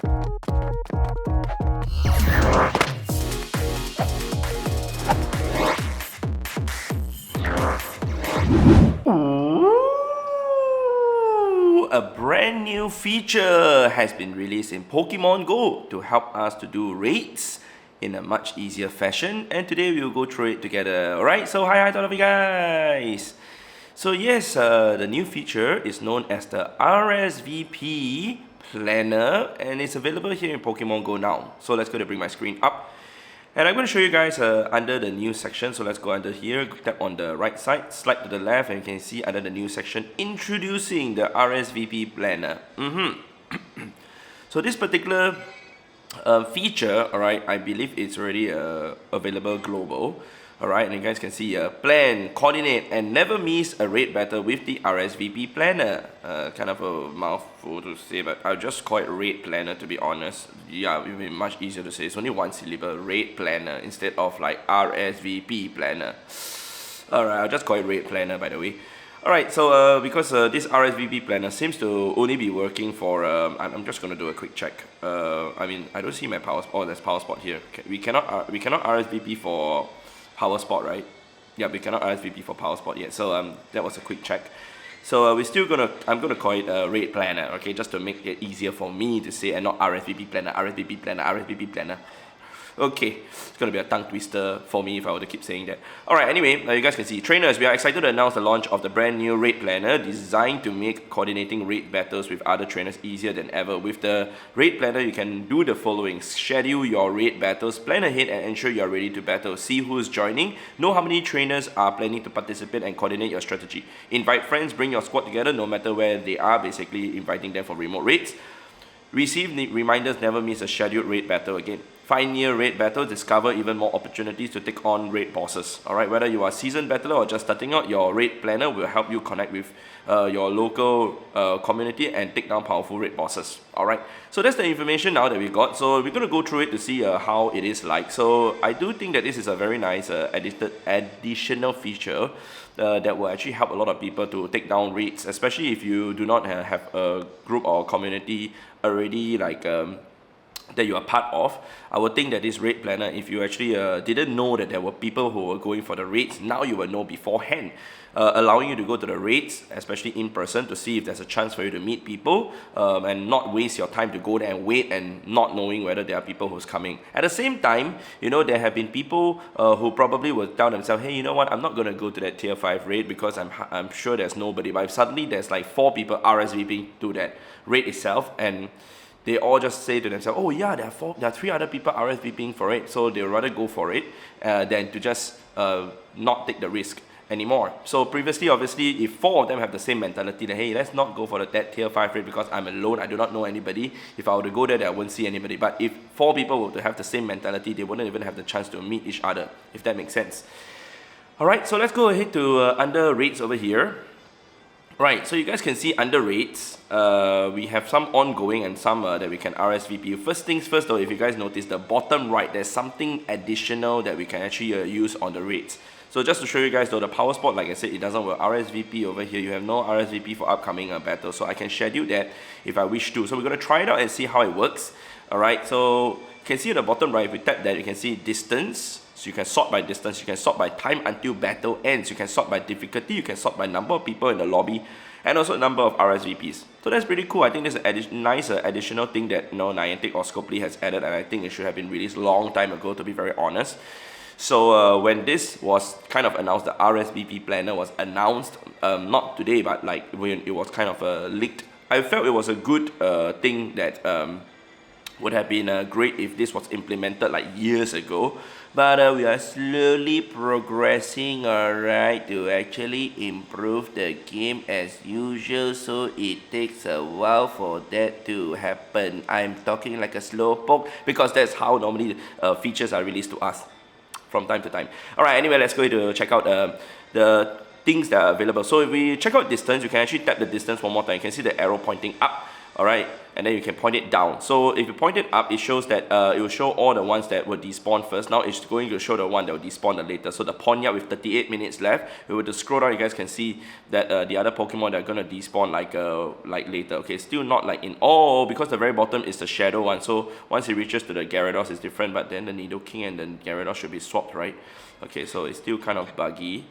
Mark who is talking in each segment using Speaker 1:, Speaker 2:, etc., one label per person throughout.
Speaker 1: A brand new feature has been released in Pokemon GO to help us to do raids in a much easier fashion, and today we will go through it together. Alright, so hi to all of you guys. So yes, the new feature is known as the RSVP Planner, and it's available here in Pokemon GO now. So let's go to bring my screen up. And I'm going to show you guys under the news section. So let's go under here, tap on the right side, slide to the left, and you can see under the news section, introducing the RSVP Planner. So this particular feature, alright, I believe it's already available global. Alright, and you guys can see plan, coordinate, and never miss a raid battle with the RSVP Planner. Kind of a mouthful to say, but I'll just call it Raid Planner to be honest. Yeah, it would be much easier to say. It's only one syllable, Raid Planner, instead of like RSVP Planner. Alright, I'll just call it Raid Planner by the way. Alright, so because this RSVP Planner seems to only be working for, I'm just going to do a quick check. I mean, I don't see my power spot. Oh, there's power spot here. We cannot RSVP for power spot, right? Yeah, we cannot RSVP for power spot yet. So that was a quick check. So we're still I'm gonna call it Raid Planner, okay, just to make it easier for me to say, and not RSVP Planner, RSVP Planner, RSVP Planner. Okay, it's gonna be a tongue twister for me if I were to keep saying that. Alright, anyway, you guys can see, trainers, we are excited to announce the launch of the brand new Raid Planner designed to make coordinating raid battles with other trainers easier than ever. With the Raid Planner, you can do the following: schedule your raid battles, plan ahead, and ensure you are ready to battle. See who's joining, know how many trainers are planning to participate, and coordinate your strategy. Invite friends, bring your squad together no matter where they are, basically inviting them for remote raids. Receive reminders, never miss a scheduled raid battle again. Find near raid battles, discover even more opportunities to take on raid bosses. Alright, whether you are a seasoned battler or just starting out, your raid planner will help you connect with your local community and take down powerful raid bosses. Alright, so that's the information now that we got. So we're going to go through it to see how it is like. So I do think that this is a very nice additional feature that will actually help a lot of people to take down raids, especially if you do not have a group or community already like that you are part of. I would think that this raid planner, if you actually didn't know that there were people who were going for the raids, now you will know beforehand, allowing you to go to the raids, especially in person, to see if there's a chance for you to meet people and not waste your time to go there and wait and not knowing whether there are people who's coming. At the same time, you know, there have been people who probably will tell themselves, hey, you know what, I'm not going to go to that tier 5 raid because I'm sure there's nobody. But if suddenly there's like 4 people RSVPing to that raid itself, and they all just say to themselves, oh yeah, there are 3 other people RSVPing for it, so they'll rather go for it than to just not take the risk anymore. So previously, obviously, if 4 of them have the same mentality that, hey, let's not go for that tier 5 rate because I'm alone, I do not know anybody. If I were to go there, I wouldn't see anybody. But if 4 people were to have the same mentality, they wouldn't even have the chance to meet each other, if that makes sense. Alright, so let's go ahead to under raids over here. Right, so you guys can see under raids, we have some ongoing and some that we can RSVP. First things first though, if you guys notice the bottom right, there's something additional that we can actually use on the raids. So just to show you guys though, the power spot, like I said, it doesn't work. RSVP over here, you have no RSVP for upcoming battles, so I can schedule that if I wish to. So we're going to try it out and see how it works. Alright, so you can see at the bottom right, if we tap that, you can see distance. So you can sort by distance, you can sort by time until battle ends, you can sort by difficulty, you can sort by number of people in the lobby, and also number of RSVPs. So that's pretty cool. I think this is a nice additional thing that Niantic or Scopely has added, and I think it should have been released long time ago, to be very honest. So when this was kind of announced, the RSVP planner was announced, not today, but like when it was kind of leaked, I felt it was a good thing that would have been great if this was implemented like years ago. But we are slowly progressing, alright, to actually improve the game as usual, so it takes a while for that to happen. I'm talking like a slowpoke because that's how normally features are released to us from time to time. Alright, anyway, let's go to check out the things that are available. So if we check out distance, you can actually tap the distance one more time. You can see the arrow pointing up. alright, and then you can point it down. So if you point it up, it shows that it will show all the ones that will despawn first. Now it's going to show the one that will despawn later. So the Ponyard with 38 minutes left. If we were to scroll down, you guys can see that the other Pokemon that are going to despawn like later. Okay, still not like in all, because the very bottom is the Shadow one. So once it reaches to the Gyarados, it's different, but then the Nidoking and the Gyarados should be swapped, right? Okay, so it's still kind of buggy.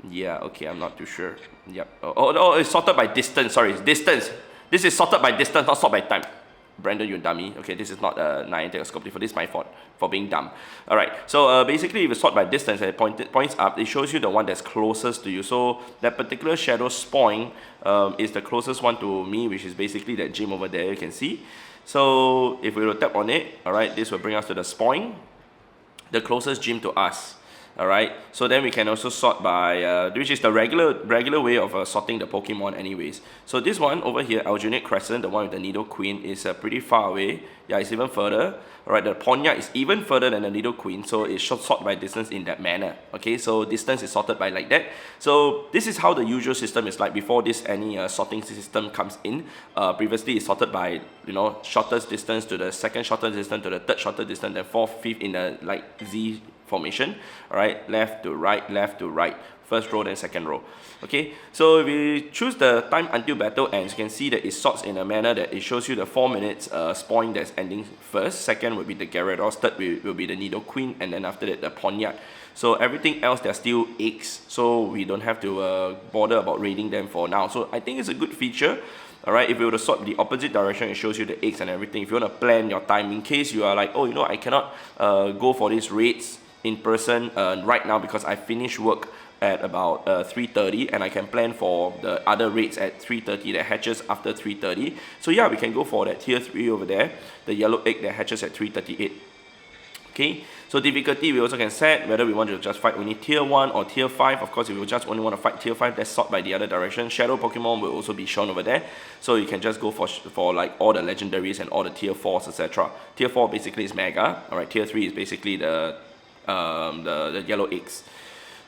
Speaker 1: Yeah, okay, I'm not too sure. Yep. Oh, it's sorted by distance. Sorry, it's distance. This is sorted by distance, not sorted by time. Brandon, you dummy. Okay, this is not Niantic or Scope. For this is my fault for being dumb. Alright, so basically if you sort by distance and it points up, it shows you the one that's closest to you. So that particular Shadow Spoing is the closest one to me, which is basically that gym over there, you can see. So if we will tap on it, alright, this will bring us to the Spoing, the closest gym to us. Alright, so then we can also sort by, which is the regular way of sorting the Pokemon anyways. So this one over here, Alginate Crescent, the one with the Nidoqueen, is pretty far away. Yeah, it's even further. Alright, the Ponyard is even further than the Nidoqueen, so it should sort by distance in that manner. Okay, so distance is sorted by like that. So this is how the usual system is like before this any sorting system comes in. Previously it's sorted by, you know, shortest distance to the second shortest distance to the third shortest distance, then fourth, fifth in the like Z formation. Alright, left to right, first row then second row. Okay, so if we choose the time until battle ends, you can see that it sorts in a manner that it shows you the 4 minutes spawn that's ending first, second will be the Gyarados, third will be the Nidoqueen, and then after that the Ponyard. So everything else they're still eggs, so we don't have to bother about raiding them for now. So I think it's a good feature. Alright, if you were to sort the opposite direction, it shows you the eggs and everything. If you want to plan your time in case you are like, oh, you know, I cannot go for these raids in person right now because I finish work at about 3:30 and I can plan for the other raids at 3:30 that hatches after 3:30. So yeah, we can go for that tier 3 over there, the yellow egg that hatches at 3:38. Okay, so difficulty we also can set whether we want to just fight only tier 1 or tier 5. Of course, if you just only want to fight tier 5, that's sort by the other direction. Shadow Pokemon will also be shown over there, so you can just go for like all the legendaries and all the tier 4s, etc. Tier 4 basically is Mega. Alright, tier 3 is basically the yellow eggs.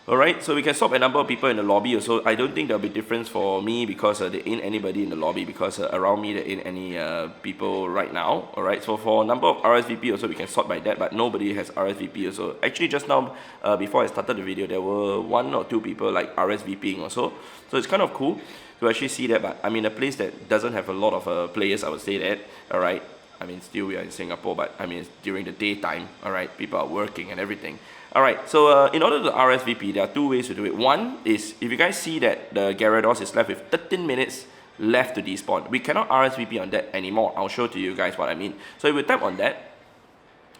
Speaker 1: Alright, so we can swap a number of people in the lobby also. I don't think there'll be difference for me because there ain't anybody in the lobby, because around me there ain't any people right now. Alright, so for number of RSVP also we can sort by that, but nobody has RSVP also. Actually just now, before I started the video, there were 1 or 2 people like RSVPing also. So it's kind of cool to actually see that, but I'm in a place that doesn't have a lot of players, I would say that. Alright, I mean still we are in Singapore, but I mean it's during the daytime, alright, people are working and everything. Alright, so in order to RSVP, there are 2 ways to do it. One is, if you guys see that the Gyarados is left with 13 minutes left to despawn, we cannot RSVP on that anymore. I'll show to you guys what I mean. So if we tap on that,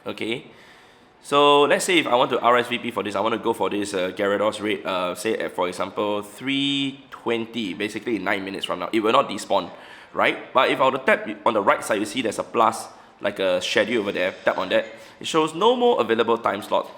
Speaker 1: okay, so let's say if I want to RSVP for this, I want to go for this Gyarados raid, say at, for example, 3:20, basically in 9 minutes from now, it will not despawn, right? But if I were to tap on the right side, you see there's a plus, like a schedule over there, tap on that, it shows no more available time slots.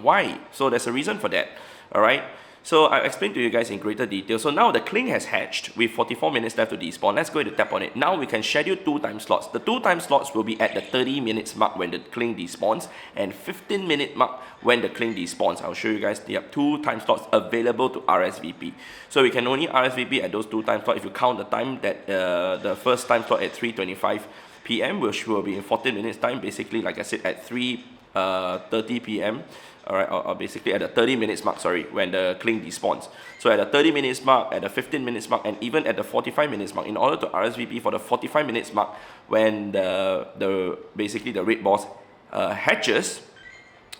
Speaker 1: Why? So there's a reason for that. Alright, so I'll explain to you guys in greater detail. So now the Kling has hatched with 44 minutes left to despawn. Let's go ahead and tap on it. Now we can schedule 2 time slots. The 2 time slots will be at the 30 minutes mark when the Kling despawns and 15 minute mark when the Kling despawns. I'll show you guys the 2 time slots available to RSVP. So we can only RSVP at those 2 time slots if you count the time that the first time slot at 3:25 PM, which will be in 14 minutes time, basically like I said at 3:30 PM. Alright, or basically at the 30 minutes mark, sorry, when the Kling despawns. So at the 30 minutes mark, at the 15 minutes mark, and even at the 45 minutes mark, in order to RSVP for the 45 minutes mark when basically the raid boss hatches,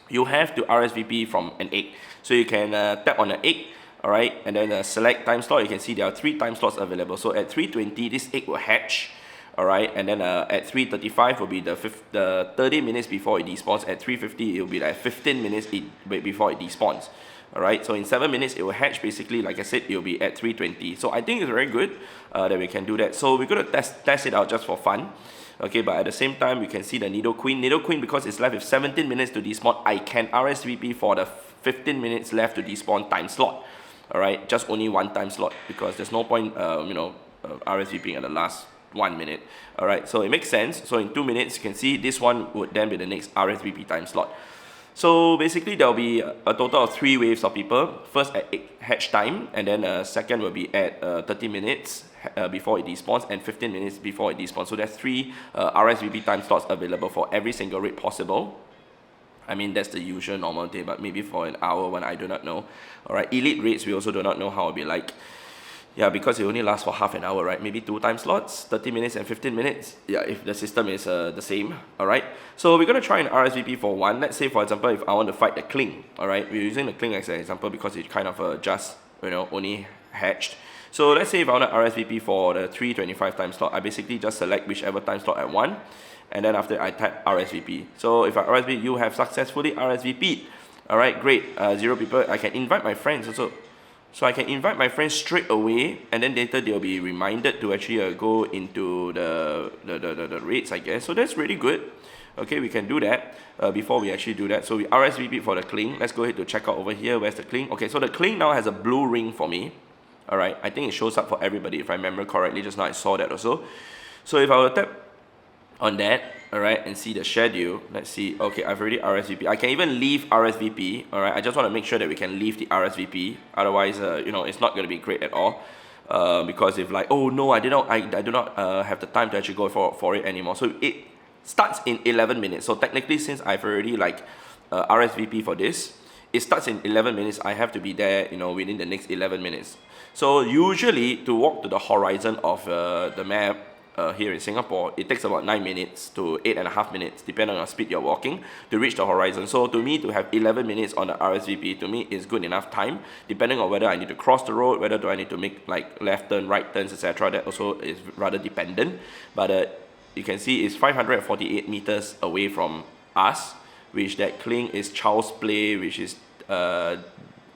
Speaker 1: you have to RSVP from an egg. So you can tap on an egg, alright, and then select time slot. You can see there are 3 time slots available. So at 3:20, this egg will hatch. Alright, and then at 3:35 will be the 30 minutes before it despawns. At 3:50 it will be like 15 minutes before it despawns. Alright, so in 7 minutes it will hatch. Basically, like I said, it will be at 3:20. So I think it's very good that we can do that. So we're going to test it out just for fun. Okay, but at the same time, we can see the Nidoqueen. Nidoqueen, because it's left with 17 minutes to despawn, I can RSVP for the 15 minutes left to despawn time slot. Alright, just only 1 time slot, because there's no point, RSVPing at the last 1 minute. Alright, so it makes sense. So in 2 minutes, you can see this one would then be the next RSVP time slot. So basically there will be a total of 3 waves of people. First at 8 hatch time, and then second will be at 30 minutes before it despawns and 15 minutes before it despawns. So there's 3 RSVP time slots available for every single raid possible. I mean, that's the usual normal day, but maybe for an hour one, I do not know. Alright, elite raids, we also do not know how it'll be like. Yeah, because it only lasts for half an hour, right? Maybe 2 time slots, 30 minutes and 15 minutes. Yeah, if the system is the same, alright? So we're going to try an RSVP for one. Let's say, for example, if I want to fight the Kling, alright? We're using the Kling as an example because it kind of just, only hatched. So let's say if I want to RSVP for the 325 time slot, I basically just select whichever time slot I want. And then after I type RSVP. So if I RSVP, you have successfully RSVP'd. Alright, great. 0 people. I can invite my friends also. So I can invite my friends straight away, and then later they'll be reminded to actually go into the raids, I guess. So that's really good. Okay, we can do that before we actually do that. So we RSVP for the Kling. Let's go ahead to check out over here. Where's the Kling? Okay, so the Kling now has a blue ring for me. Alright, I think it shows up for everybody if I remember correctly. Just now I saw that also. So if I were to tap on that, alright, and see the schedule, let's see, okay, I've already RSVP. I can even leave RSVP, alright, I just want to make sure that we can leave the RSVP, otherwise, it's not going to be great at all, because if like, oh no, I do not have the time to actually go for it anymore. So it starts in 11 minutes, so technically since I've already like RSVP for this, it starts in 11 minutes, I have to be there, within the next 11 minutes. So usually, to walk to the horizon of the map, here in Singapore, it takes about 9 minutes to 8.5 minutes, depending on the speed you're walking, to reach the horizon. So to me, to have 11 minutes on the RSVP, to me is good enough time, depending on whether I need to cross the road, whether do I need to make like left turn, right turns, etc. That also is rather dependent. But you can see it's 548 meters away from us, which that Kling is Child's Play, which is no,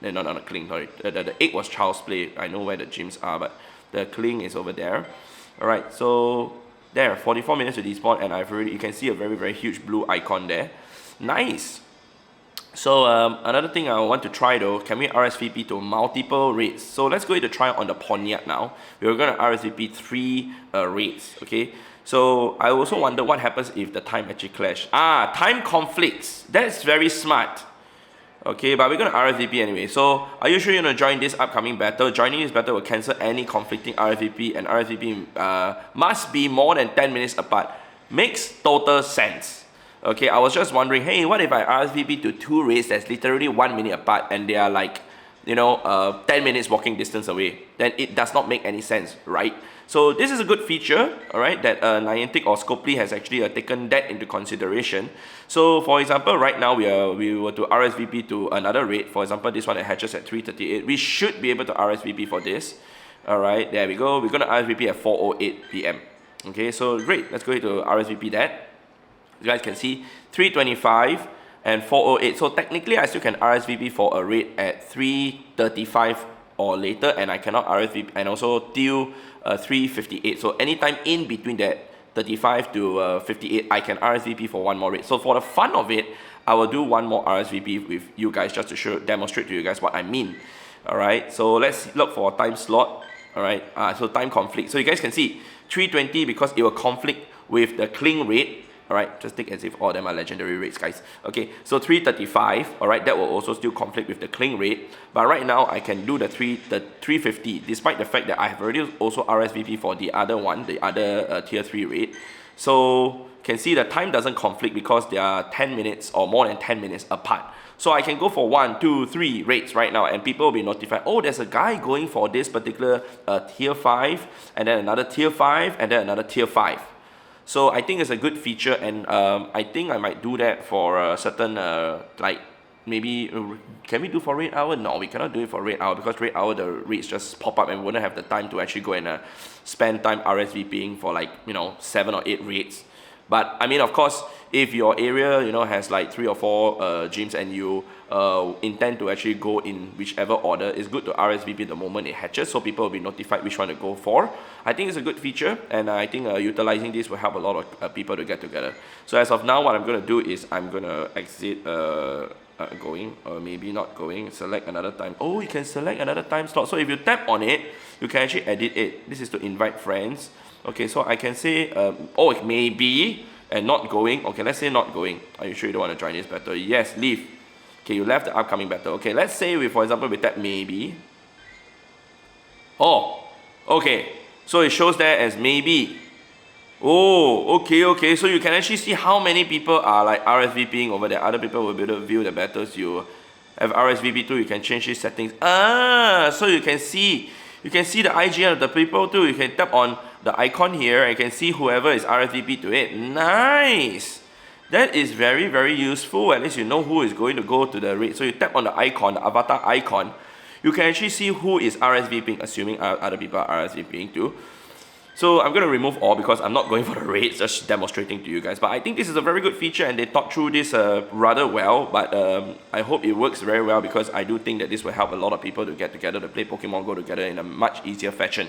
Speaker 1: not Kling, sorry. The egg was Child's Play. I know where the gyms are, but the Kling is over there. Alright, so there, 44 minutes to despawn, and you can see a very, very huge blue icon there. Nice! So another thing I want to try though, can we RSVP to multiple raids? So let's go ahead to try on the Pontiac now. We're going to RSVP 3 raids, okay? So I also wonder what happens if the time actually clash. Time conflicts. That's very smart. Okay, but we're going to RSVP anyway. So, are you sure you're going to join this upcoming battle? Joining this battle will cancel any conflicting RSVP, and RSVP must be more than 10 minutes apart. Makes total sense. Okay, I was just wondering, hey, what if I RSVP to 2 raids that's literally 1 minute apart, and they are like, 10 minutes walking distance away? Then it does not make any sense, right? So this is a good feature, alright, that Niantic or Scopely has actually taken that into consideration. So for example, right now we were to RSVP to another raid. For example, this one that hatches at 3:38. We should be able to RSVP for this. Alright, there we go. We're going to RSVP at 4:08 PM. Okay, so great. Let's go ahead to RSVP that. You guys can see 3:25 and 4:08. So technically, I still can RSVP for a raid at 3:35 or later, and I cannot RSVP, and also till 3:58. So anytime in between that 35 to 58, I can RSVP for one more raid. So for the fun of it, I will do one more RSVP with you guys just to demonstrate to you guys what I mean. Alright, so let's look for a time slot. Alright, so time conflict. So you guys can see 3:20 because it will conflict with the Kling raid. Alright, just take as if all of them are legendary raids, guys. Okay, so 3:35, alright, that will also still conflict with the Kling raid. But right now, I can do the 3:50, despite the fact that I have already also RSVP for the other one, the other tier 3 raid. So, you can see the time doesn't conflict because they are 10 minutes or more than 10 minutes apart. So I can go for 1, 2, 3 raids right now, and people will be notified, oh, there's a guy going for this particular tier 5, and then another tier 5, and then another tier 5. So I think it's a good feature, and I think I might do that for a certain, like, maybe, can we do for raid hour? No, we cannot do it for raid hour, because raid hour, the raids just pop up and we wouldn't have the time to actually go and spend time RSVPing for like, 7 or 8 raids. But I mean, of course, if your area, has like 3 or 4 gyms and you intend to actually go in whichever order, it's good to RSVP the moment it hatches so people will be notified which one to go for. I think it's a good feature, and I think utilizing this will help a lot of people to get together. So as of now, what I'm going to do is I'm going to exit going, or maybe not going, select another time. Oh, you can select another time slot. So if you tap on it, you can actually edit it. This is to invite friends. Okay, so I can say, maybe and not going, okay, let's say not going. Are you sure you don't want to join this battle? Yes, leave. Okay, you left the upcoming battle. Okay, let's say for example, we tap maybe. Oh, okay. So it shows there as maybe. Oh, okay. So you can actually see how many people are like RSVPing over there. Other people will be able to view the battles. You have RSVP too. You can change these settings. So you can see the IGN of the people too. You can tap on the icon here and you can see whoever is RSVP to it. Nice. That is very, very useful. At least you know who is going to go to the raid. So you tap on the icon, the avatar icon. You can actually see who is RSVPing, assuming other people are RSVPing too. So I'm going to remove all because I'm not going for the raids, just demonstrating to you guys. But I think this is a very good feature and they thought through this rather well. But I hope it works very well because I do think that this will help a lot of people to get together to play Pokemon Go together in a much easier fashion.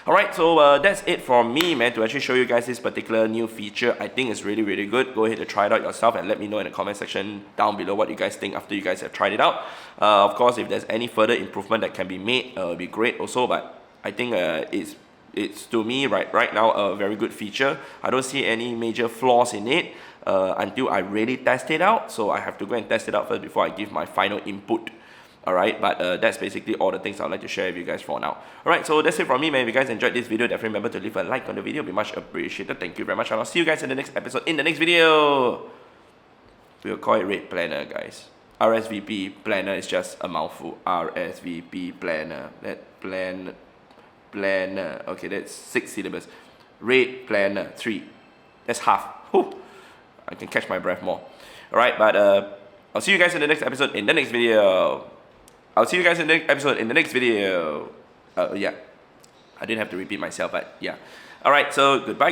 Speaker 1: Alright, so that's it from me, man, to actually show you guys this particular new feature. I think it's really, really good. Go ahead and try it out yourself and let me know in the comment section down below what you guys think after you guys have tried it out. Of course, if there's any further improvement that can be made, it would be great also, but I think it's to me right now a very good feature. I don't see any major flaws in it until I really test it out, so I have to go and test it out first before I give my final input. Alright, but that's basically all the things I'd like to share with you guys for now. Alright, so that's it from me, man. If you guys enjoyed this video, definitely remember to leave a like on the video. It'll be much appreciated. Thank you very much, and I'll see you guys in the next episode, in the next video. We'll call it Raid Planner, guys. RSVP Planner is just a mouthful. RSVP Planner. Planner. Okay, that's 6 syllables. Raid Planner 3. That's half. Whew. I can catch my breath more. Alright, but I'll see you guys in the next episode in the next video. Yeah. I didn't have to repeat myself, but yeah. Alright, so goodbye.